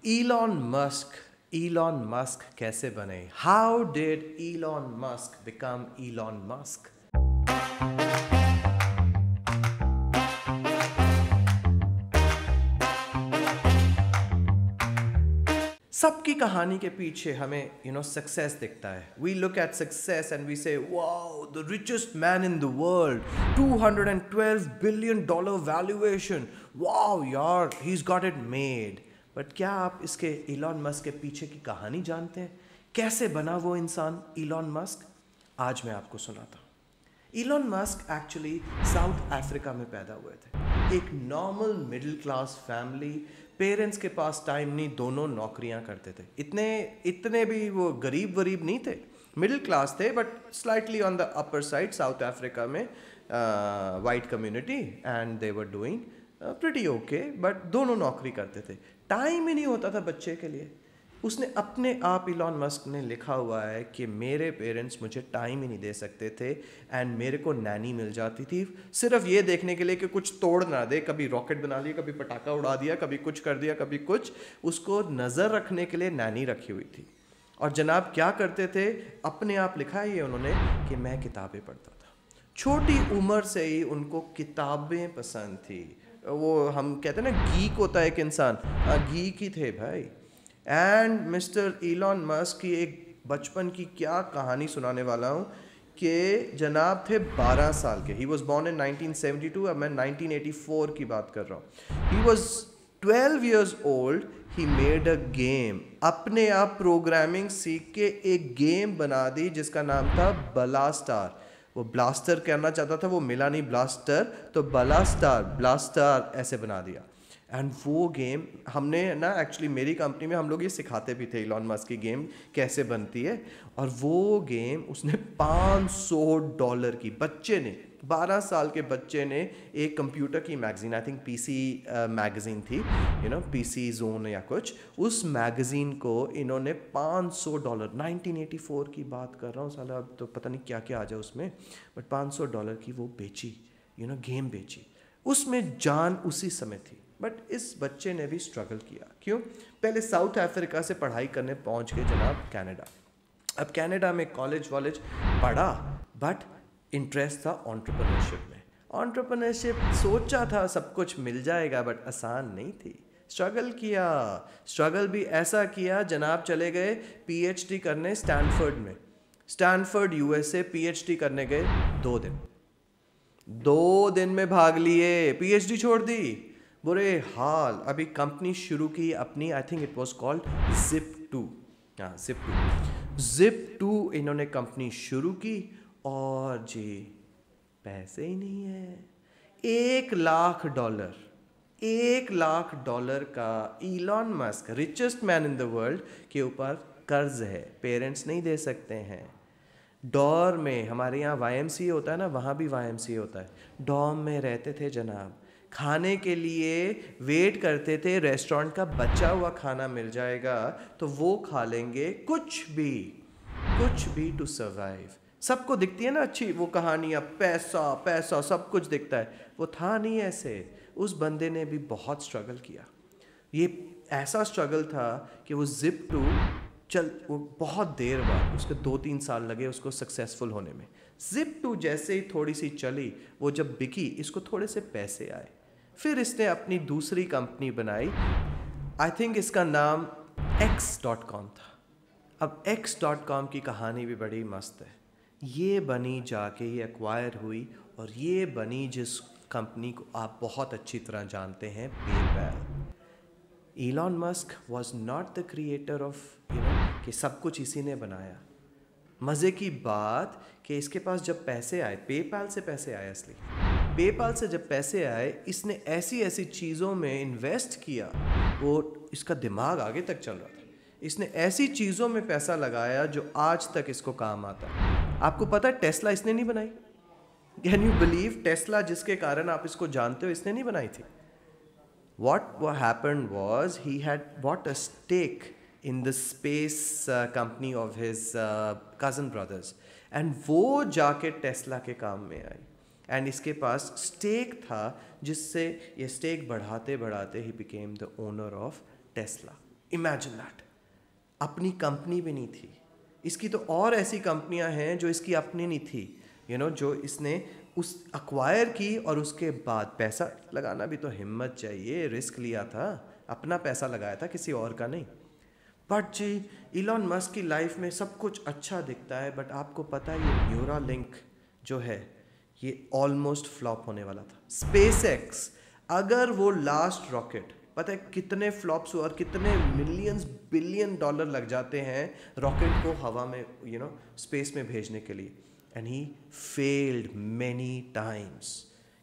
Elon Musk कैसे बने? How did Elon Musk become Elon Musk? सबकी कहानी के पीछे हमें सक्सेस दिखता है. We look at success and we say, wow, the richest man in the world, $212 billion valuation. Wow यार, he's got it made. But क्या आप इसके इलॉन मस्क के पीछे की कहानी जानते हैं? कैसे बना वो इंसान इलॉन मस्क? आज मैं आपको सुनाता हूँ. Elon Musk actually south Africa में पैदा हुए थे. एक normal middle class family. Parents के पास टाइम नहीं, दोनों नौकरियां करते थे. इतने भी वो गरीब नहीं थे, मिडिल क्लास थे, but slightly on the upper side. South Africa में white community and they were doing pretty okay, but दोनों नौकरी करते थे. टाइम ही नहीं होता था बच्चे के लिए. उसने अपने आप, इलॉन मस्क ने लिखा हुआ है कि मेरे पेरेंट्स मुझे टाइम ही नहीं दे सकते थे एंड मेरे को नैनी मिल जाती थी सिर्फ ये देखने के लिए कि कुछ तोड़ ना दे. कभी रॉकेट बना लिया, कभी पटाखा उड़ा दिया, कभी कुछ कर दिया, कभी कुछ. उसको नज़र रखने के लिए नैनी रखी हुई थी. और जनाब क्या करते थे, अपने आप लिखा है ये उन्होंने कि मैं किताबें पढ़ता था. छोटी उम्र से ही उनको किताबें पसंद थी. वो हम कहते हैं ना, गीक होता है एक इंसान, गीक ही थे भाई. एंड मिस्टर इलॉन मस्क की एक बचपन की क्या कहानी सुनाने वाला हूँ कि जनाब थे 12 साल के. He was born in 1972. अब मैं 1984 की बात कर रहा हूँ. He was 12 years old. He made a game. अपने आप प्रोग्रामिंग सीख के एक गेम बना दी जिसका नाम था ब्लास्टार. वो ब्लास्टर करना चाहता था, वो मिला नहीं ब्लास्टर, तो ब्लास्टार ऐसे बना दिया. एंड वो गेम हमने ना, एक्चुअली मेरी कंपनी में हम लोग ये सिखाते भी थे इलॉन मस्क की गेम कैसे बनती है. और वो गेम उसने $500 की, बच्चे ने, 12 साल के बच्चे ने, एक कंप्यूटर की magazine, I think PC magazine थी, पीसी जोन या कुछ, उस मैगजीन को इन्होंने $500, 1984 की बात कर रहा हूँ साला, अब तो पता नहीं क्या क्या आ जाए उसमें, बट $500 की वो बेची, गेम बेची. उसमें जान उसी समय थी. बट इस बच्चे ने भी स्ट्रगल किया. क्यों? पहले साउथ अफ्रीका से पढ़ाई करने पहुंच गए जनाब कनाडा. अब कनाडा में कॉलेज वॉलेज पढ़ा, बट इंटरेस्ट था एंटरप्रेन्योरशिप में. एंटरप्रेन्योरशिप सोचा था सब कुछ मिल जाएगा, बट आसान नहीं थी. स्ट्रगल किया. स्ट्रगल भी ऐसा किया जनाब, चले गए पीएचडी करने स्टैनफोर्ड में. स्टैनफोर्ड यूएसए पीएचडी करने गए. 2 दिन में भाग लिए, पीएचडी छोड़ दी. बुरे हाल. अभी कंपनी शुरू की अपनी, I think it was called Zip2. हाँ, Zip2 इन्होंने कंपनी शुरू की. और जी पैसे ही नहीं है. $1 लाख का Elon Musk, richest man in the world, के ऊपर कर्ज है. पेरेंट्स नहीं दे सकते हैं. डॉर्म में, हमारे यहाँ YMCA होता है ना, वहाँ भी YMCA होता है. डॉर्म में रहते थे जनाब. खाने के लिए वेट करते थे, रेस्टोरेंट का बचा हुआ खाना मिल जाएगा तो वो खा लेंगे. कुछ भी टू सर्वाइव. सबको दिखती है ना अच्छी वो कहानियाँ, पैसा सब कुछ दिखता है. वो था नहीं ऐसे. उस बंदे ने भी बहुत स्ट्रगल किया. ये ऐसा स्ट्रगल था कि वो Zip2 वो बहुत देर बाद, उसके 2-3 साल लगे उसको सक्सेसफुल होने में. Zip2 जैसे ही थोड़ी सी चली, वो जब बिकी, इसको थोड़े से पैसे आए. फिर इसने अपनी दूसरी कंपनी बनाई. आई थिंक इसका नाम X.com था. अब X.com की कहानी भी बड़ी मस्त है. ये बनी जाके, ये एक्वायर हुई, और ये बनी जिस कंपनी को आप बहुत अच्छी तरह जानते हैं, PayPal. Elon Musk was not the creator of कि सब कुछ इसी ने बनाया. मज़े की बात कि इसके पास जब पैसे आए, पेपाल से पैसे आए, असली पेपाल से जब पैसे आए, इसने ऐसी चीज़ों में इन्वेस्ट किया, वो इसका दिमाग आगे तक चल रहा था. इसने ऐसी चीज़ों में पैसा लगाया जो आज तक इसको काम आता है. आपको पता है टेस्ला इसने नहीं बनाई? Can you believe? टेस्ला जिसके कारण आप इसको जानते हो, इसने नहीं बनाई थी. What happened was he had bought a stake in the space company of his cousin brothers, and वो जाके टेस्ला के काम में आई. एंड इसके पास स्टेक था, जिससे ये स्टेक बढ़ाते ही became the owner of Tesla. Imagine that, अपनी कंपनी भी नहीं थी इसकी, तो और ऐसी कंपनियां हैं जो इसकी अपनी नहीं थी, जो इसने उस अक्वायर की, और उसके बाद पैसा लगाना भी तो हिम्मत चाहिए, रिस्क लिया था, अपना पैसा लगाया था, किसी और का नहीं। बट जी इलॉन मस्क की लाइफ में सब कुछ अच्छा दिखता है, बट आपको पता है ये न्यूरालिंक जो है ये ऑलमोस्ट फ्लॉप होने वाला था। स्पेसएक्स, अगर वो लास्ट रॉकेट, पता है कितने फ्लॉप्स हुए और कितने मिलियंस बिलियन डॉलर लग जाते हैं रॉकेट को हवा में स्पेस में भेजने के लिए, and he failed many times.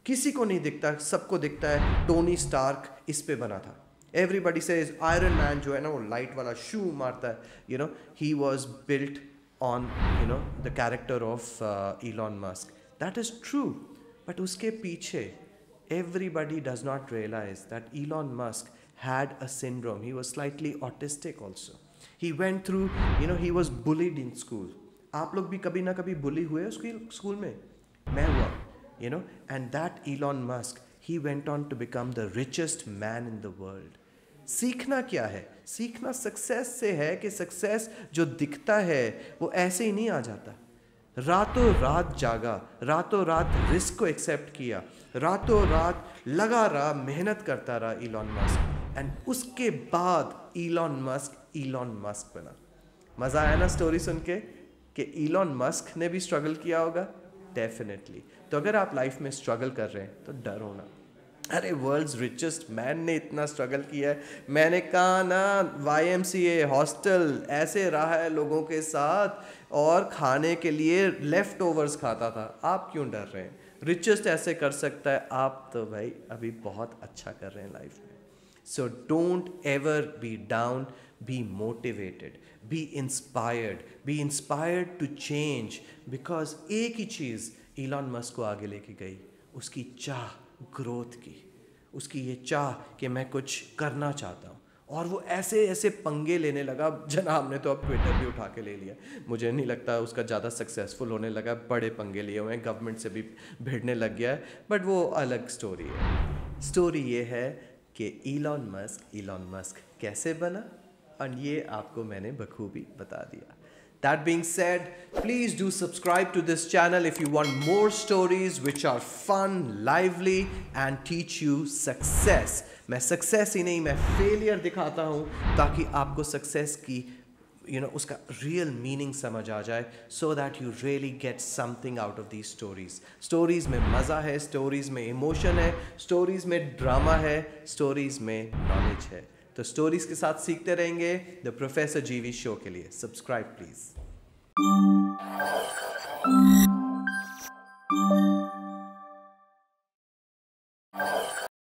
किसी को नहीं दिखता, सबको दिखता है टोनी स्टार्क इस पे बना था। एवरीबडी सेज आयरन मैन जो है ना, वो लाइट वाला शू मारता है, he was built on the character of Elon Musk. That is true, but उसके पीछे everybody does not realize that Elon Musk had a syndrome. He was slightly autistic also. He went through, he was bullied in school. आप लोग भी कभी ना कभी बुली हुए school में? मैं हुआ, and that Elon Musk, he went on to become the richest man in the world. सीखना क्या है? सीखना सक्सेस से है कि सक्सेस जो दिखता है वो ऐसे ही नहीं आ जाता। रातों रात जागा, रातों रात रिस्क को एक्सेप्ट किया, रातों रात लगा रहा, मेहनत करता रहा इलॉन मस्क, एंड उसके बाद इलॉन मस्क बना। मज़ा आया ना स्टोरी सुन के कि इलॉन मस्क ने भी स्ट्रगल किया होगा? डेफिनेटली। तो अगर आप लाइफ में स्ट्रगल कर रहे हैं तो डरो ना। अरे वर्ल्ड्स रिचेस्ट मैन ने इतना स्ट्रगल किया है, मैंने कहा ना, YMCA हॉस्टल ऐसे रहा है लोगों के साथ, और खाने के लिए लेफ्ट ओवर्स खाता था। आप क्यों डर रहे हैं? रिचेस्ट ऐसे कर सकता है, आप तो भाई अभी बहुत अच्छा कर रहे हैं लाइफ में। So don't ever be down, be motivated, be inspired to change, because एक ही चीज़ इलॉन मस्क को आगे लेके गई, उसकी चाह ग्रोथ की, उसकी ये चाह कि मैं कुछ करना चाहता हूँ, और वो ऐसे ऐसे पंगे लेने लगा। जनाब ने तो अब ट्विटर भी उठा के ले लिया, मुझे नहीं लगता उसका ज़्यादा सक्सेसफुल होने लगा, बड़े पंगे लिए हुए हैं, गवर्नमेंट से भी भिड़ने लग गया है, बट वो अलग स्टोरी है। स्टोरी ये है कि इलॉन मस्क कैसे बना, और ये आपको मैंने बखूबी बता दिया। That being said, please do subscribe to this channel if you want more stories which are fun, lively and teach you success. मैं success ही नहीं, मैं failure दिखाता हूँ ताकि आपको success की उसका real meaning समझ आ जाए, so that you really get something out of these stories. Stories में मज़ा है, stories में emotion है, stories में drama है, stories में knowledge है। तो स्टोरीज के साथ सीखते रहेंगे द प्रोफेसर जीवी शो के लिए। Subscribe please.